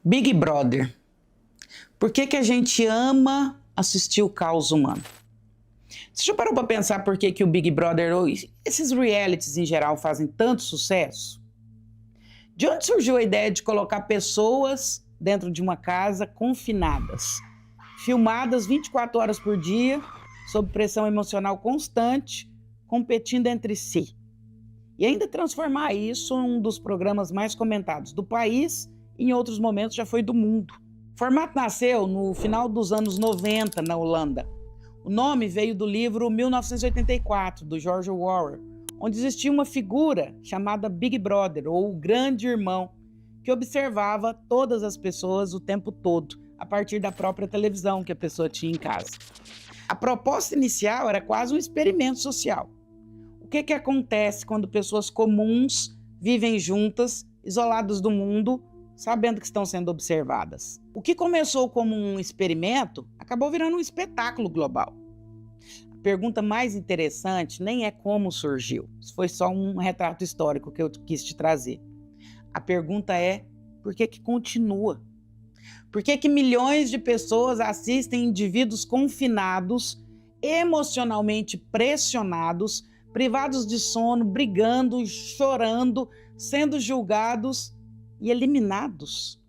Big Brother. Por que a gente ama assistir o caos humano? Você já parou para pensar por que o Big Brother ou esses realities em geral fazem tanto sucesso? De onde surgiu a ideia de colocar pessoas dentro de uma casa confinadas, filmadas 24 horas por dia, sob pressão emocional constante, competindo entre si? E ainda transformar isso em um dos programas mais comentados do país e em outros momentos já foi do mundo. O formato nasceu no final dos anos 90 na Holanda. O nome veio do livro 1984, do George Orwell, onde existia uma figura chamada Big Brother, ou o Grande Irmão, que observava todas as pessoas o tempo todo, a partir da própria televisão que a pessoa tinha em casa. A proposta inicial era quase um experimento social. O que acontece quando pessoas comuns vivem juntas, isoladas do mundo, sabendo que estão sendo observadas? O que começou como um experimento acabou virando um espetáculo global. A pergunta mais interessante nem é como surgiu. Isso foi só um retrato histórico que eu quis te trazer. A pergunta é por que continua? Por que milhões de pessoas assistem indivíduos confinados, emocionalmente pressionados, privados de sono, brigando, chorando, sendo julgados e eliminados?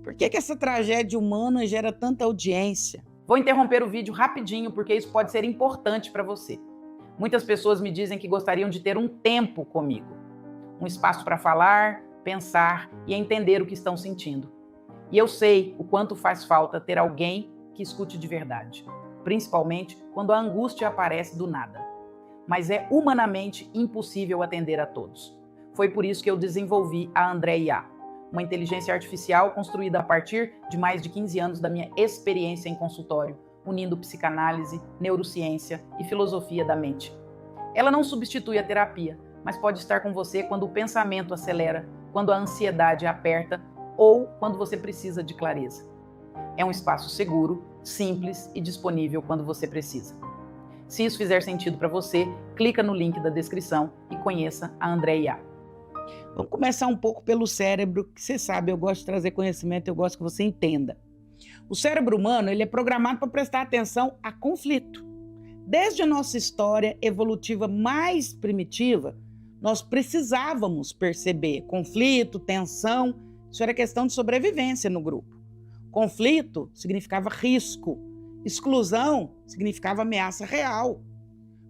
Por que essa tragédia humana gera tanta audiência? Vou interromper o vídeo rapidinho porque isso pode ser importante para você. Muitas pessoas me dizem que gostariam de ter um tempo comigo, um espaço para falar, pensar e entender o que estão sentindo. E eu sei o quanto faz falta ter alguém que escute de verdade, principalmente quando a angústia aparece do nada. Mas é humanamente impossível atender a todos. Foi por isso que eu desenvolvi a André IA, uma inteligência artificial construída a partir de mais de 15 anos da minha experiência em consultório, unindo psicanálise, neurociência e filosofia da mente. Ela não substitui a terapia, mas pode estar com você quando o pensamento acelera, quando a ansiedade aperta ou quando você precisa de clareza. É um espaço seguro, simples e disponível quando você precisa. Se isso fizer sentido para você, clica no link da descrição e conheça a André IA. Vamos começar um pouco pelo cérebro, que você sabe, eu gosto de trazer conhecimento, eu gosto que você entenda. O cérebro humano ele é programado para prestar atenção a conflito. Desde a nossa história evolutiva mais primitiva, nós precisávamos perceber conflito, tensão. Isso era questão de sobrevivência no grupo. Conflito significava risco. Exclusão significava ameaça real.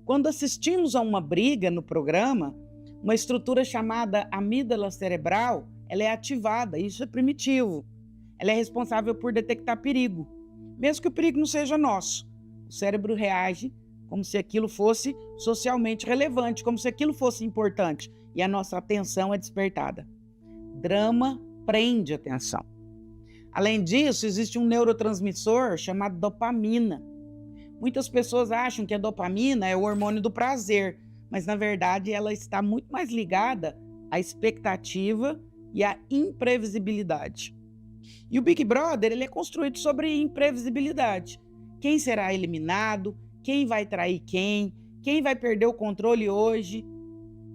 Quando assistimos a uma briga no programa, uma estrutura chamada amígdala cerebral, ela é ativada, isso é primitivo. Ela é responsável por detectar perigo, mesmo que o perigo não seja nosso. O cérebro reage como se aquilo fosse socialmente relevante, como se aquilo fosse importante, e a nossa atenção é despertada. Drama prende atenção. Além disso, existe um neurotransmissor chamado dopamina. Muitas pessoas acham que a dopamina é o hormônio do prazer, mas na verdade ela está muito mais ligada à expectativa e à imprevisibilidade. E o Big Brother ele é construído sobre imprevisibilidade. Quem será eliminado? Quem vai trair quem? Quem vai perder o controle hoje?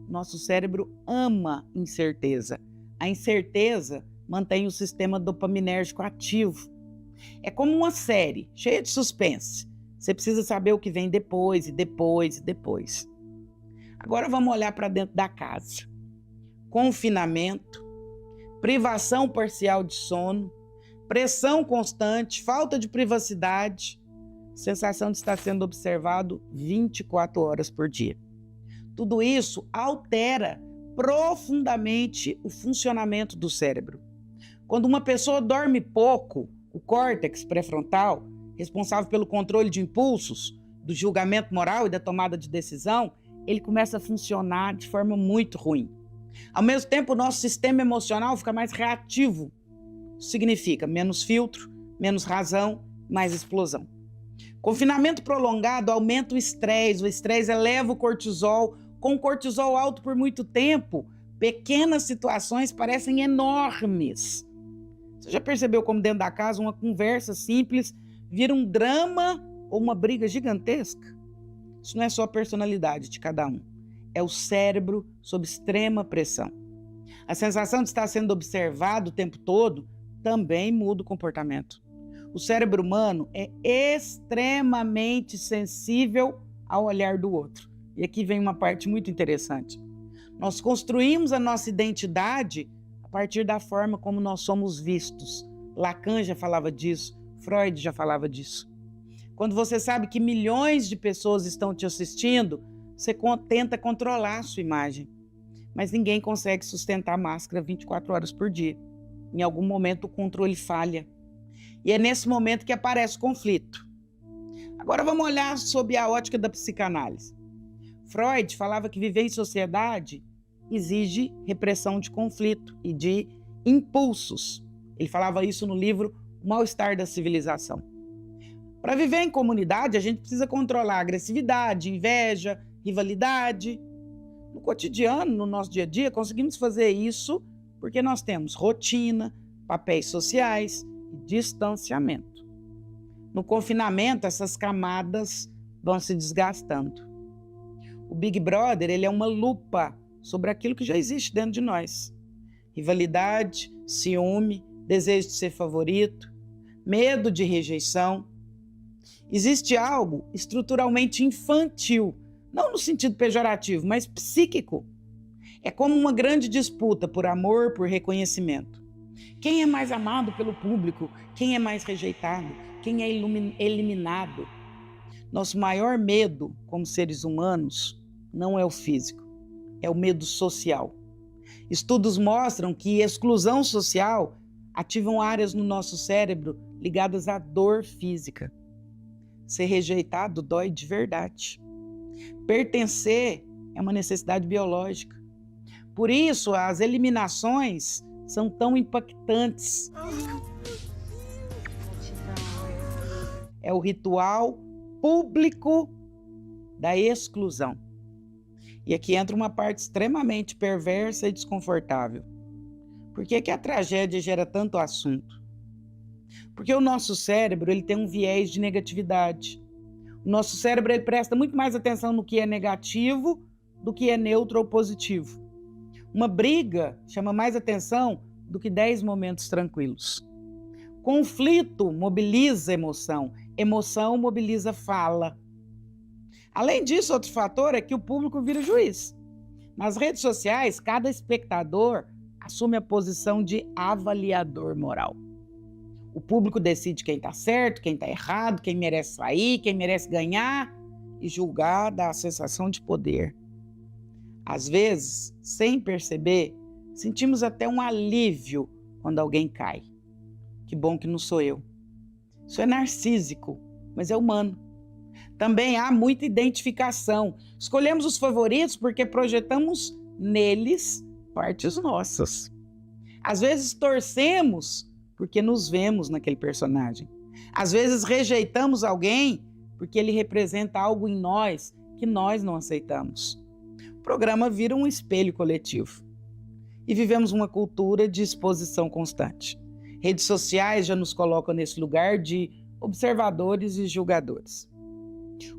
Nosso cérebro ama incerteza. A incerteza mantém o sistema dopaminérgico ativo. É como uma série cheia de suspense. Você precisa saber o que vem depois e depois e depois. Agora vamos olhar para dentro da casa. Confinamento, privação parcial de sono, pressão constante, falta de privacidade, sensação de estar sendo observado 24 horas por dia. Tudo isso altera profundamente o funcionamento do cérebro. Quando uma pessoa dorme pouco, o córtex pré-frontal, responsável pelo controle de impulsos, do julgamento moral e da tomada de decisão, ele começa a funcionar de forma muito ruim. Ao mesmo tempo, o nosso sistema emocional fica mais reativo. Isso significa menos filtro, menos razão, mais explosão. Confinamento prolongado aumenta o estresse eleva o cortisol. Com o cortisol alto por muito tempo, pequenas situações parecem enormes. Você já percebeu como dentro da casa uma conversa simples vira um drama ou uma briga gigantesca? Isso não é só a personalidade de cada um, é o cérebro sob extrema pressão. A sensação de estar sendo observado o tempo todo também muda o comportamento. O cérebro humano é extremamente sensível ao olhar do outro. E aqui vem uma parte muito interessante. Nós construímos a nossa identidade a partir da forma como nós somos vistos. Lacan já falava disso, Freud já falava disso. Quando você sabe que milhões de pessoas estão te assistindo, você tenta controlar a sua imagem. Mas ninguém consegue sustentar a máscara 24 horas por dia. Em algum momento o controle falha. E é nesse momento que aparece o conflito. Agora vamos olhar sob a ótica da psicanálise. Freud falava que viver em sociedade exige repressão de conflito e de impulsos. Ele falava isso no livro O Mal-Estar da Civilização. Para viver em comunidade, a gente precisa controlar a agressividade, inveja, rivalidade. No cotidiano, no nosso dia a dia, conseguimos fazer isso porque nós temos rotina, papéis sociais e distanciamento. No confinamento, essas camadas vão se desgastando. O Big Brother, ele é uma lupa sobre aquilo que já existe dentro de nós. Rivalidade, ciúme, desejo de ser favorito, medo de rejeição. Existe algo estruturalmente infantil, não no sentido pejorativo, mas psíquico. É como uma grande disputa por amor, por reconhecimento. Quem é mais amado pelo público? Quem é mais rejeitado? Quem é eliminado? Nosso maior medo como seres humanos não é o físico, é o medo social. Estudos mostram que exclusão social ativam áreas no nosso cérebro ligadas à dor física. Ser rejeitado dói de verdade. Pertencer é uma necessidade biológica. Por isso, as eliminações são tão impactantes. É o ritual público da exclusão. E aqui entra uma parte extremamente perversa e desconfortável. Por que que a tragédia gera tanto assunto? Porque o nosso cérebro ele tem um viés de negatividade. O nosso cérebro ele presta muito mais atenção no que é negativo do que é neutro ou positivo. Uma briga chama mais atenção do que 10 momentos tranquilos. Conflito mobiliza emoção, emoção mobiliza fala. Além disso, outro fator é que o público vira juiz. Nas redes sociais, cada espectador assume a posição de avaliador moral. O público decide quem está certo, quem está errado, quem merece sair, quem merece ganhar, e julgar dá a sensação de poder. Às vezes, sem perceber, sentimos até um alívio quando alguém cai. Que bom que não sou eu. Isso é narcísico, mas é humano. Também há muita identificação. Escolhemos os favoritos porque projetamos neles partes nossas. Às vezes torcemos porque nos vemos naquele personagem. Às vezes rejeitamos alguém porque ele representa algo em nós que nós não aceitamos. O programa vira um espelho coletivo. E vivemos uma cultura de exposição constante. Redes sociais já nos colocam nesse lugar de observadores e julgadores.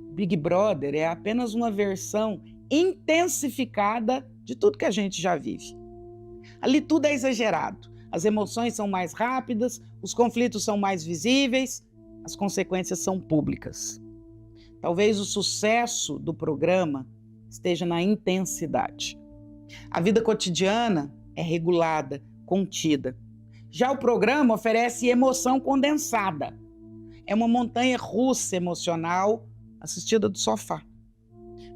O Big Brother é apenas uma versão intensificada de tudo que a gente já vive. Ali tudo é exagerado. As emoções são mais rápidas, os conflitos são mais visíveis, as consequências são públicas. Talvez o sucesso do programa esteja na intensidade. A vida cotidiana é regulada, contida. Já o programa oferece emoção condensada. É uma montanha russa emocional assistida do sofá.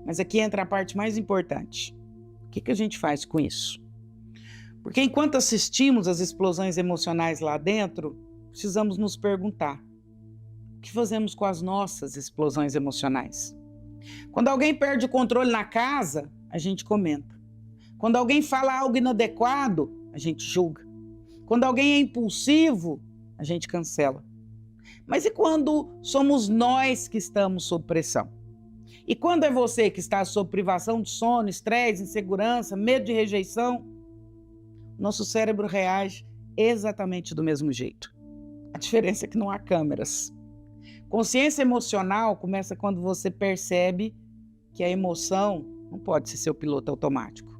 Mas aqui entra a parte mais importante. O que a gente faz com isso? Porque enquanto assistimos às explosões emocionais lá dentro, precisamos nos perguntar: o que fazemos com as nossas explosões emocionais? Quando alguém perde o controle na casa, a gente comenta. Quando alguém fala algo inadequado, a gente julga. Quando alguém é impulsivo, a gente cancela. Mas e quando somos nós que estamos sob pressão? E quando é você que está sob privação de sono, estresse, insegurança, medo de rejeição? Nosso cérebro reage exatamente do mesmo jeito. A diferença é que não há câmeras. Consciência emocional começa quando você percebe que a emoção não pode ser seu piloto automático.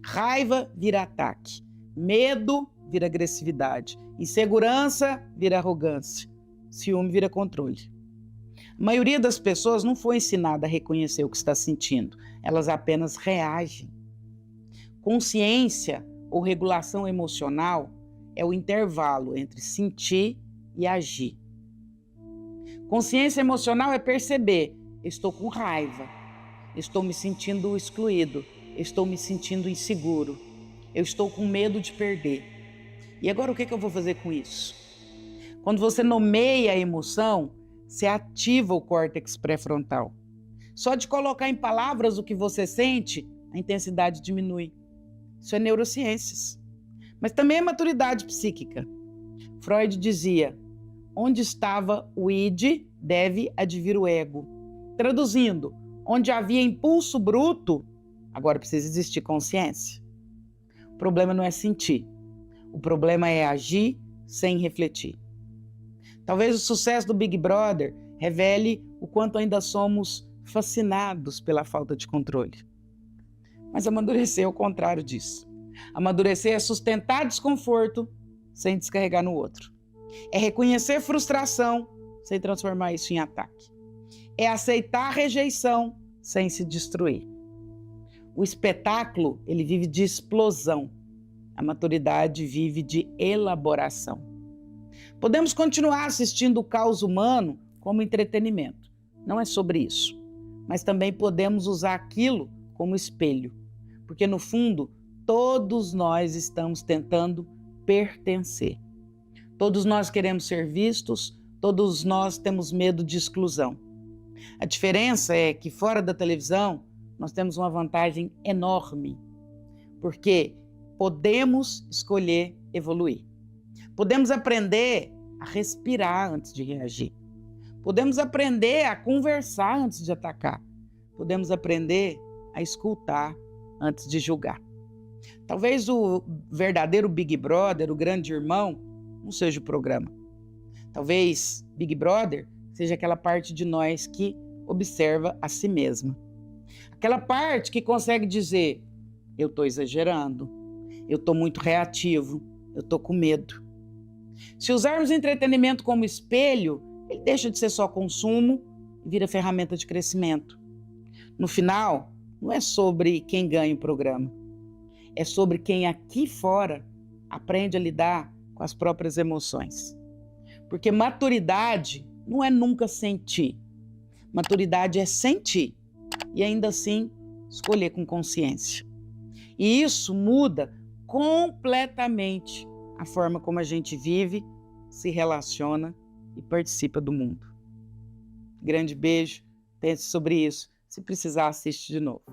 Raiva vira ataque, medo vira agressividade Insegurança vira arrogância. Ciúme vira controle. A maioria das pessoas não foi ensinada a reconhecer o que está sentindo. Elas apenas reagem. Consciência ou regulação emocional é o intervalo entre sentir e agir. Consciência emocional é perceber: estou com raiva, estou me sentindo excluído, estou me sentindo inseguro, eu estou com medo de perder. E agora o que eu vou fazer com isso? Quando você nomeia a emoção, você ativa o córtex pré-frontal. Só de colocar em palavras o que você sente, a intensidade diminui. Isso é neurociências. Mas também é maturidade psíquica. Freud dizia: onde estava o id, deve advir o ego. Traduzindo, onde havia impulso bruto, agora precisa existir consciência. O problema não é sentir. O problema é agir sem refletir. Talvez o sucesso do Big Brother revele o quanto ainda somos fascinados pela falta de controle. Mas amadurecer é o contrário disso. Amadurecer é sustentar desconforto sem descarregar no outro. É reconhecer frustração sem transformar isso em ataque. É aceitar rejeição sem se destruir. O espetáculo, ele vive de explosão. A maturidade vive de elaboração. Podemos continuar assistindo o caos humano como entretenimento. Não é sobre isso. Mas também podemos usar aquilo como espelho. Porque, no fundo, todos nós estamos tentando pertencer. Todos nós queremos ser vistos, todos nós temos medo de exclusão. A diferença é que fora da televisão nós temos uma vantagem enorme, porque podemos escolher evoluir. Podemos aprender a respirar antes de reagir. Podemos aprender a conversar antes de atacar. Podemos aprender a escutar antes de julgar. Talvez o verdadeiro Big Brother, o grande irmão, não seja o programa. Talvez Big Brother seja aquela parte de nós que observa a si mesma. Aquela parte que consegue dizer: eu estou exagerando, eu estou muito reativo, eu estou com medo. Se usarmos entretenimento como espelho, ele deixa de ser só consumo e vira ferramenta de crescimento. No final, não é sobre quem ganha o programa, é sobre quem aqui fora aprende a lidar com as próprias emoções. Porque maturidade não é nunca sentir. Maturidade é sentir e ainda assim escolher com consciência. E isso muda completamente a forma como a gente vive, se relaciona e participa do mundo. Grande beijo, pense sobre isso. Se precisar, assiste de novo.